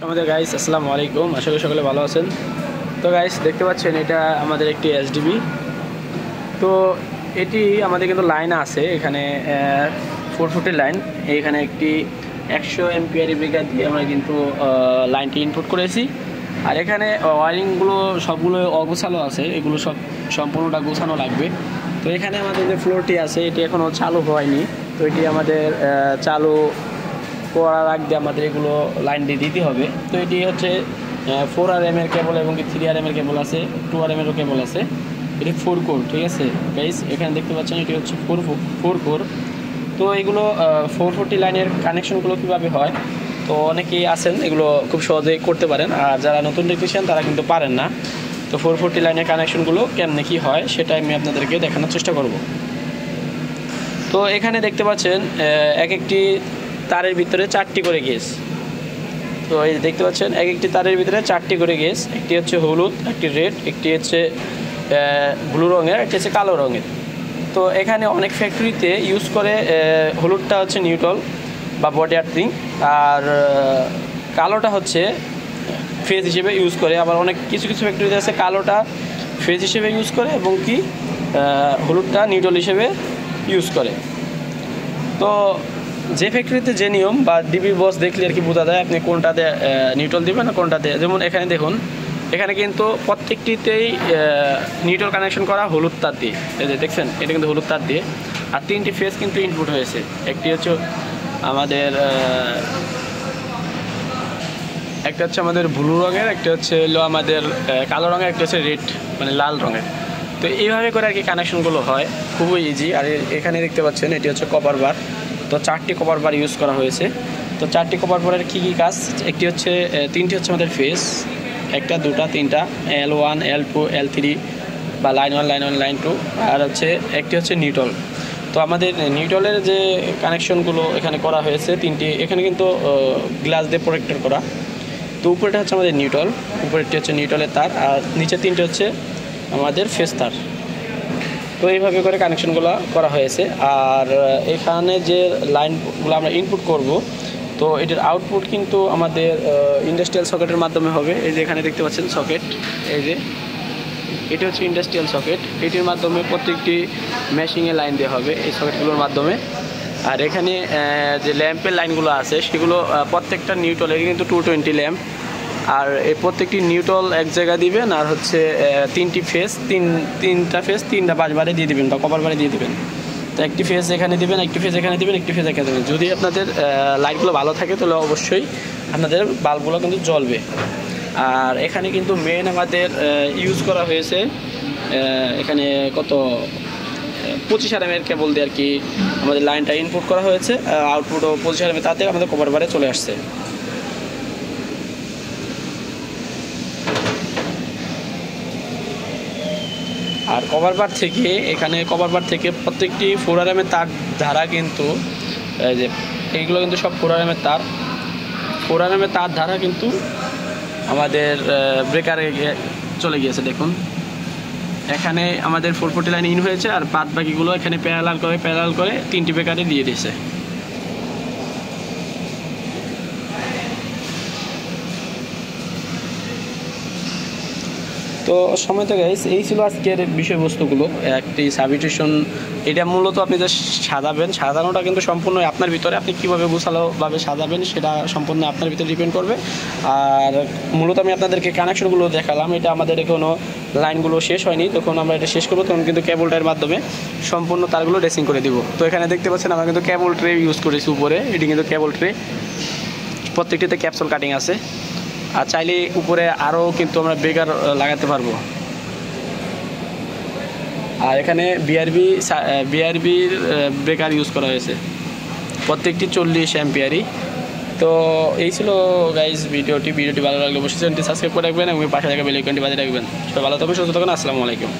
আমাদের গাইস আসসালামু আলাইকুম, আশা করি সকলে ভালো আছেন। তো গাইস দেখতে পাচ্ছেন এটা আমাদের একটি এসডিবি। তো এটি আমাদের কিন্তু লাইন আছে এখানে 4 ফুটের লাইন। এখানে একটি 100 এমপিআর ব্রেকার দিয়ে আমরা কিন্তু লাইনটি ইনপুট করেছি। আর এখানে ওয়ারিংগুলো সবগুলো অগোছালো আছে, এগুলো সব সম্পূর্ণটা গোছানো লাগবে। তো এখানে আমাদের যে ফ্লোরটি আছে এটি এখনও চালু হয়নি, তো এটি আমাদের চালু করার আগে আমাদের এগুলো লাইন দিয়ে দিতে হবে। তো এটি হচ্ছে 4RM এর কেবল এবং 3RM এর কেবল আছে, 2RM এরও কেবল আছে। এটি 4 কোর, ঠিক আছে গাইস। এখানে দেখতে পাচ্ছেন এটি হচ্ছে 4 কোর। তো এগুলো 440 লাইনের কানেকশনগুলো কীভাবে হয়, তো অনেকেই আছেন এগুলো খুব সহজেই করতে পারেন, আর যারা নতুন টেকনিশিয়ান তারা কিন্তু পারেন না। তো 440 লাইনের কানেকশনগুলো কেমনে কী হয় সেটাই আমি আপনাদেরকে দেখানোর চেষ্টা করব। তো এখানে দেখতে পাচ্ছেন এক একটি তারের ভিতরে 4টি করে গেজ। তো এই দেখতে পাচ্ছেন এক একটি তারের ভিতরে 4টি করে গেজ, একটি হচ্ছে হলুদ, একটি রেড, একটি হচ্ছে ব্লু রঙের, একটি হচ্ছে কালো রঙের। তো এখানে অনেক ফ্যাক্টরিতে ইউজ করে হলুদটা হচ্ছে নিউট্রাল বা বডি আর্থিং, আর কালোটা হচ্ছে ফেজ হিসেবে ইউজ করে। আবার অনেক কিছু ফ্যাক্টরিতে আছে কালোটা ফেজ হিসেবে ইউজ করে এবং কি হলুদটা নিউট্রাল হিসেবে ইউজ করে। তো যে ফ্যাক্টরিতে যে নিয়ম বা ডিবি বস দেখলে আর কি বোঝা যায় আপনি কোনটাতে নিউট্রাল দিবেন না কোনটাতে। যেমন এখানে দেখুন, এখানে কিন্তু প্রত্যেকটিতেই নিউট্রাল কানেকশন করা হলুদ তার দিয়ে। এই যে দেখছেন এটা কিন্তু হলুদ তার দিয়ে, আর 3টি ফেজ কিন্তু ইনপুট হয়েছে। একটি হচ্ছে আমাদের ব্লু রঙের, একটা হচ্ছে আমাদের কালো রঙের, একটা হচ্ছে রেড মানে লাল রঙের। তো এইভাবে করে আর কি কানেকশনগুলো হয়, খুবই ইজি। আর এখানে দেখতে পাচ্ছেন এটি হচ্ছে কপার বার। তো 4টি কপার বার ইউজ করা হয়েছে। তো 4টি কপার বারের কী কাজ, একটি হচ্ছে 3টি হচ্ছে আমাদের ফেজ, একটা দুটা তিনটা L1 L2 L3 বা লাইন 1 লাইন 1 লাইন 2, আর হচ্ছে একটি হচ্ছে নিউট্রাল। তো আমাদের নিউট্রালের যে কানেকশনগুলো এখানে করা হয়েছে 3টি, এখানে কিন্তু গ্লাস দিয়ে প্রোটেক্টর করা। তো উপরেটা হচ্ছে আমাদের নিউট্রাল, উপরেরটি হচ্ছে নিউট্রালের তার, আর নিচে 3টে হচ্ছে আমাদের ফেজ তার। তো এইভাবে করে কানেকশনগুলো করা হয়েছে। আর এখানে যে লাইনগুলো আমরা ইনপুট করব, তো এটার আউটপুট কিন্তু আমাদের ইন্ডাস্ট্রিয়াল সকেটের মাধ্যমে হবে। এই যে এখানে দেখতে পাচ্ছেন সকেট, এই যে এটি হচ্ছে ইন্ডাস্ট্রিয়াল সকেট। এটির মাধ্যমে প্রত্যেকটি মেশিংয়ে লাইন দেওয়া হবে এই সকেটগুলোর মাধ্যমে। আর এখানে যে ল্যাম্পের লাইনগুলো আছে সেগুলো প্রত্যেকটা নিউট্রাল, এটি কিন্তু 220 ল্যাম্প। আর এই প্রত্যেকটি নিউট্রাল এক জায়গায় দিবেন, আর হচ্ছে 3টি ফেজ, তিনটা ফেজ 3টা বাস বারে দিয়ে দিবেন বা কপার বারে দিয়ে দিবেন। তো একটি ফেজ এখানে দিবেন, একটি ফেজ এখানে দিবেন, একটি ফেজ এখানে দেবেন। যদি আপনাদের লাইটগুলো ভালো থাকে তাহলে অবশ্যই আপনাদের বাল্বগুলো কিন্তু জ্বলবে। আর এখানে কিন্তু মেন আমাদের ইউজ করা হয়েছে এখানে কত 25 RM এর কেবল দিয়ে আর কি আমাদের লাইনটা ইনপুট করা হয়েছে। আউটপুটও 25 RM তাতে আমাদের কপার বারে চলে আসছে। আর কভার বার থেকে প্রত্যেকটি 4RM এর তার ধারা কিন্তু এই যে এইগুলো কিন্তু সব 4RM এর তার। 4RM এর তার ধারা কিন্তু আমাদের ব্রেকারে চলে গিয়েছে। দেখুন এখানে আমাদের 440 লাইন ইন হয়েছে, আর বাদ বাকিগুলো এখানে প্যারালাল করে 3টি ব্রেকারে দিয়ে দিয়েছে। তো সময় তো গাইস এই ছিল আজকের বিষয়বস্তুগুলো। একটি সাবস্টেশন, এটা মূলত আপনি যে সাজানোটা কিন্তু সম্পূর্ণ আপনার ভিতরে, আপনি কীভাবে গোছালোভাবে সাজাবেন সেটা সম্পূর্ণ আপনার ভিতরে ডিপেন্ড করবে। আর মূলত আমি আপনাদেরকে কানেকশনগুলো দেখালাম, এটা আমাদের এখনও লাইনগুলো শেষ হয়নি, তখন আমরা এটা শেষ করবো তখন কিন্তু কেবলটার মাধ্যমে সম্পূর্ণ তারগুলো ড্রেসিং করে দিব। তো এখানে দেখতে পাচ্ছেন আমরা কিন্তু কেবল ট্রে ইউজ করেছি উপরে, এটি কিন্তু কেবল ট্রে, প্রত্যেকটিতে ক্যাপসুল কাটিং আছে। আর চাইলে উপরে আরও কিন্তু আমরা ব্রেকার লাগাতে পারবো। আর এখানে বিআরবির ব্রেকার ইউজ করা হয়েছে, প্রত্যেকটি 40 এমপিআরই। তো এই ছিল গাইজ ভিডিওটি ভালো লাগলে অবশ্যই চ্যানেলটি সাবস্ক্রাইব করে রাখবেন এবং পাশে থাকা বেল আইকনটি বাজিয়ে রাখবেন। সবাই ভালো থাকবেন, সুস্থ থাকুন, আসসালামু আলাইকুম।